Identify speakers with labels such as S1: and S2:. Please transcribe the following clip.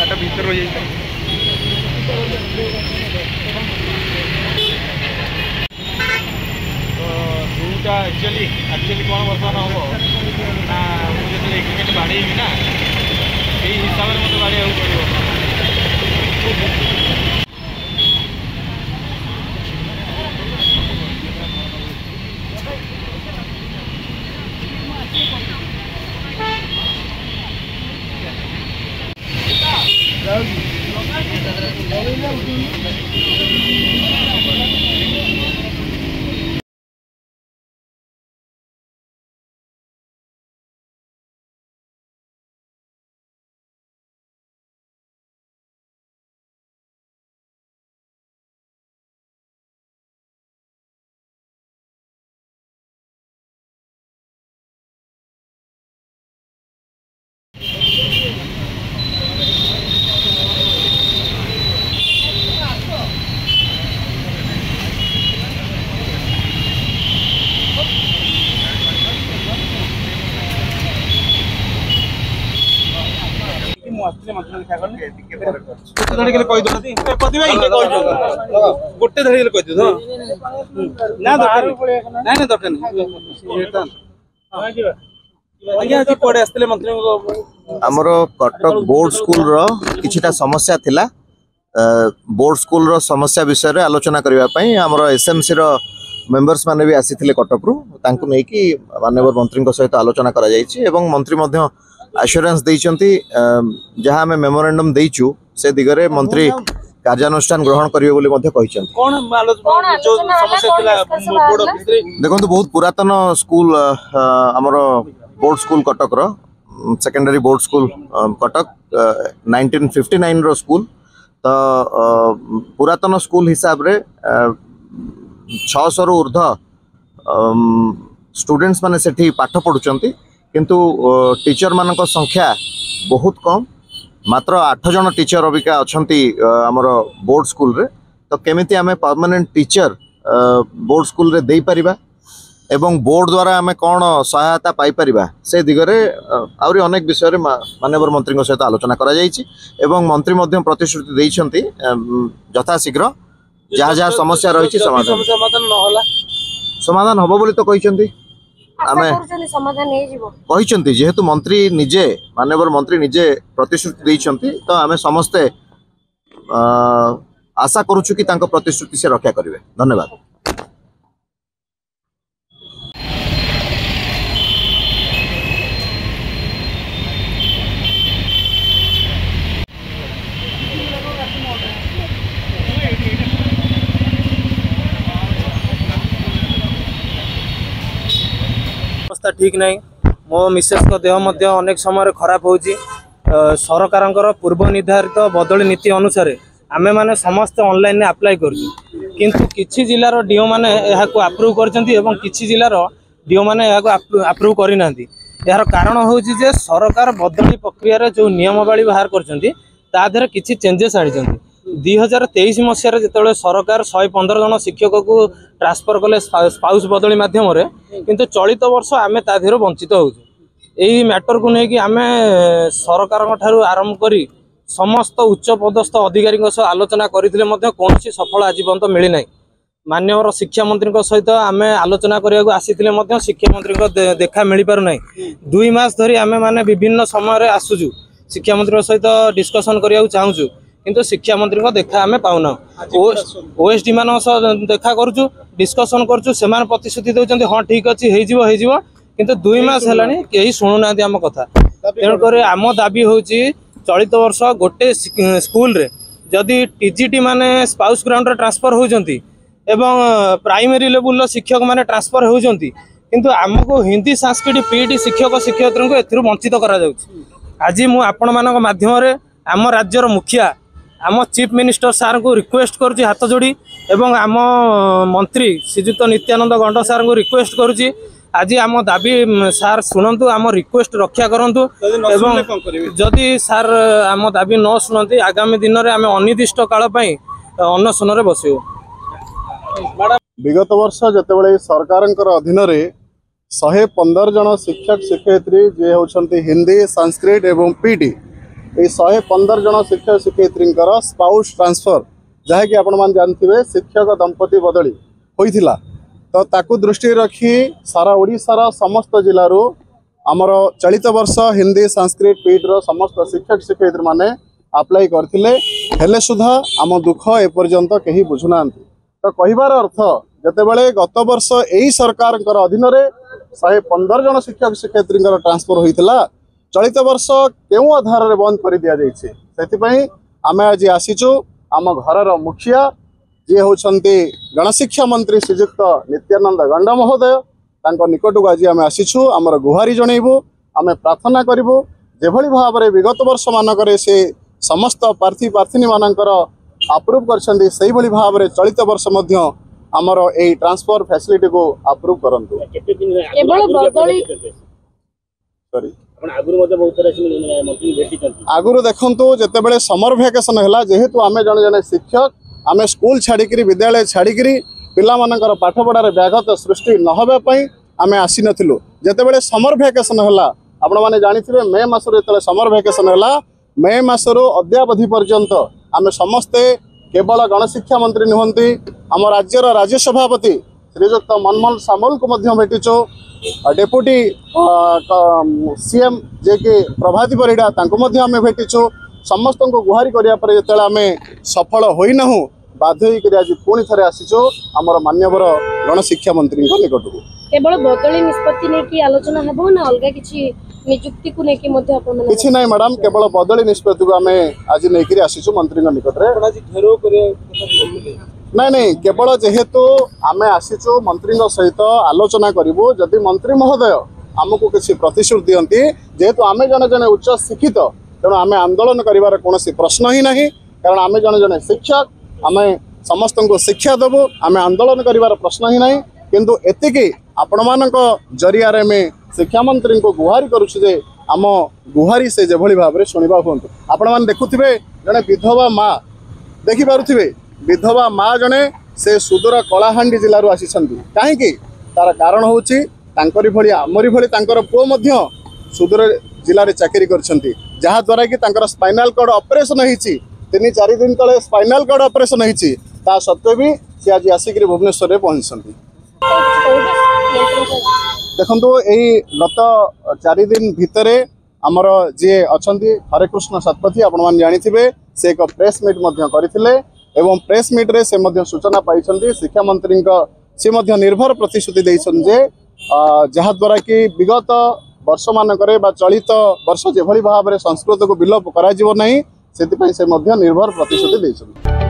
S1: बाटा भीतर रही जोटा एक्चुअली कौन बर्तमान हम ना मुझे एग्रीमेंट बाड़े ना यही हिसाब से मतलब बाड़े पड़ो गोटे धड़ी कह ना दरकार ना दरकार मंत्री
S2: आमर कटक बोर्ड स्कूल रो किछिटा समस्या थिला बोर्ड स्कूल रो समस्या विषय रे आलोचना करबा पई आमर एसएमसी रो मेंबर्स माने भी आसीथिले कटक रु तांको नै कि माननीय मंत्री को सहित आलोचना करा जायछि एवं मंत्री मध्य एश्योरेंस दैछंती जहां हमें मेमोरेंडम दैछु से दिगरे मंत्री कार्यानुष्ठान ग्रहण करिवे बोली मध्ये कहिछंती
S1: कोन जो समस्या थिला बोर्ड ऑफिस रे
S2: देखंतु बहुत पुरातन स्कूल हमरो बोर्ड स्कूल कटक रो सेकेंडरी बोर्ड स्कूल कटक 1959 रो स्कूल तो पुरातन स्कूल हिसाब रे 600 रु ऊर्ध्व स्टूडेंट्स माने सेठी पाठ पढुचंती किंतु टीचर मानक संख्या बहुत कम मात्र 8 जन टीचर अबिका अछंती हमर बोर्ड स्कूल रे तो केमिति आमे परमानेंट टीचर बोर्ड स्कूल रे देई परिबा एवं बोर्ड द्वारा आमे कोन सहायता पाई परिबा से दिगरे आउरी अनेक विषय रे माननीय मंत्री सहित आलोचना करा जायछि एवं मंत्री मध्य प्रतिश्रुति दैछंती यथा शीघ्र जहाँ जहाँ समस्या रही समाधान हम बोली तो कहते जेहेतु मंत्री निजे माननीय मंत्री निजे प्रतिश्रुति देइछंती तो आम समस्ते आशा करूछु कि तांको प्रतिश्रुति से रक्षा करेंगे। धन्यवाद।
S3: अवस्था ठीक नहीं मो मिसेस को देह मध्य अनेक समय खराब होची सरकार पूर्व निर्धारित बदली नीति अनुसार आमे माने समस्त ऑनलाइन अप्लाई करूँ किंतु किछि जिलार डीओ माने एहाको अप्रूव करछंती एवं किछि जिलार डीओ माने एहाको अप्रूव करि नांती। यार कारण होची जे सरकार बदली प्रक्रिया रे जो नियमावली बाहर करछंती ता देहरे किछि चेंजेस आनिछंती। 2023 मसीह जिते सरकार 115 जन शिक्षक को ट्रांसफर कले स्पाउस बदली मध्यम किंतु चलित वर्ष आम तादेह वंचित हो मैटर को लेकिन आम सरकार आरंभ कर समस्त उच्च पदस्थ अधिकारी आलोचना करते कौन सफल आज पर्यंत मिलना। माननीय शिक्षा मंत्री सहित आम आलोचना करने आसीथिले शिक्षा मंत्री देखा मिल पार ना 2 मास धरी आम मैंने विभिन्न समय आसुचु शिक्षा मंत्री सहित डिस्कसन करने चाहूँ किंतु शिक्षा मंत्री को देखा आम पाऊना। ओएसडी मान देखा करुचु डिस्कसन करुचु से प्रतिश्रुति दौरान हाँ ठीक अच्छे हो किंतु 2 मास है कहीं शुणुना आम कथा। तेणुक आम दाबी हूँ चलित वर्ष गोटे स्कूल रे जदि टीजीटी माने स्पाउस ग्राउंड ट्रांसफर होती एवं प्राइमरी लेवल शिक्षक माने ट्रांसफर होती किंतु आमको हिंदी संस्कृत पीटी शिक्षक शिक्षयित्री को एथुरु वंचित करा जाउछि। आज मु आपण मानक माध्यम रे आम राज्यर मुखिया आम चीफ मिनिस्टर सार को रिक्वेस्ट करुँच हाथ जोड़ी एवं आम मंत्री श्रीजुत नित्यानंद गंड सार को रिक्वेस्ट करुँच आज आम दाबी सार शुणु आम रिक्वेस्ट रक्षा करूँ एवं जदि सार आम दाबी न शुणती आगामी दिन में आम अनिर्दिष्ट काल अनशन बसू।
S4: विगत वर्ष जितेबाला सरकार अधीन 115 जन शिक्षक शिक्षयित्री जे होती हिंदी संस्कृत एवं पीटी ये 115 जन शिक्षक शिक्षयित्री स्पाउस ट्रांसफर जहाँकि आपण मैंने जानते शिक्षक दंपति बदली होइथिला तो ताकू दृष्टि रखी सारा ओडिशार समस्त जिलूर आमर चलित वर्ष हिंदी संस्कृत पीठ समस्त शिक्षक शिक्षयित्री माने अप्लाई करथिले हेले सुधा आम दुख एपर्यंत कहीं बुझुना तो कहबार अर्थ जितेबाला गत वर्ष यही सरकार अधीन 115 जन शिक्षक शिक्षयित्री ट्रांसफर होता चलित वर्ष क्यों आधार बंद कर दि जाए आम आज आसीचु आम घर मुखिया जी होती गणशिक्षा मंत्री श्रीजुक्त नित्यानंद गंडा महोदय निकट को आज आम आसीचु आमर गुहारी जनइबू आम प्रार्थना करूँ जेभली भाव में विगत वर्ष मानक से समस्त प्रार्थी प्रार्थिनी मानकर अप्रूव कर भाव में चलित वर्ष आमर ए ट्रांसफर फैसिलिटी को अप्रूव करंतु आगुरी देखु जितेबाला समर भैकेसन है जेहेतु आम जन जन शिक्षक आम स्कूल छाड़ी विद्यालय छाड़ी पिला मानकर पाठ पढ़ार व्याघात सृष्टि नहबापी आम आसी नथिलु जितेबाला समर भैकेसन है आपण मैंने जानी मे मास समर भैकेसन है मे मासर अद्यावधि पर्यंत आम समस्ते केवल गणशिक्षा मंत्री नुहति आम राज्यर राज्य सभापति श्रीजुक्त मनमोहन सामल को भेटिचु डेपुटी सीएम जे कि प्रभाती परिड़ा आम भेटिचु समस्त को गुहारी करने जो आम सफल होना बाध्य होकर आज पुणी थे आसीचु आमर मान्यवर गणशिक्षा मंत्री निकट को
S5: केवल बदली निष्पत्ति नहीं आलोचना हेबो ना अलगा किछि नियुक्ति को लेकिन मध्य अपन
S4: किछि नहीं मैडम केवल बदली निष्पत्ति को आम आज नहीं आसीचु मंत्री निकट नहीं नहीं केवल जेहेतु आम आसीचु मंत्री सहित आलोचना करूँ जदि मंत्री महोदय आमको किसी प्रतिश्रुति दियंती जेहेतु आम जन जन उच्च शिक्षित तेणु आम आंदोलन कर कौन प्रश्न ही नहीं कारण आम जन जन शिक्षक आम समस्त को शिक्षा देवु आम आंदोलन कर प्रश्न ही नहीं किंतु एतिकी आपण मान जरिया में शिक्षा मंत्री को गुहारी करुचे आम गुहारी से जेभली भाव में शुणा हूँ आपण मैंने देखुवे जड़े विधवा माँ देखिपे विधवा माँ जड़े से सुदूर कलाहांडी जिलूर आसी कहीं तार कारण हूँ भली आमरी भली पुओ सुदूर जिले में चाकरी करद्वारा कि स्पाइनाल कॉर्ड ऑपरेशन होती 3-4 दिन तले स्पाइनाल कॉर्ड ऑपरेशन होती सत्वे भी सी आज आसिक भुवनेश्वर में पहुंची देखो यही गत 4 दिन भितर आमर जी अच्छा हरे कृष्ण शतपथी आपण मैंने जानी से एक प्रेस मीट करते एवं प्रेस मीट रे से सूचना पाई शिक्षा मंत्री सी निर्भर प्रतिश्रुति देते जहाद्वारा कि विगत वर्ष मानक चलित वर्ष जेभली भाव में संस्कृत को विलोप करा से निर्भर प्रतिश्रुति देते।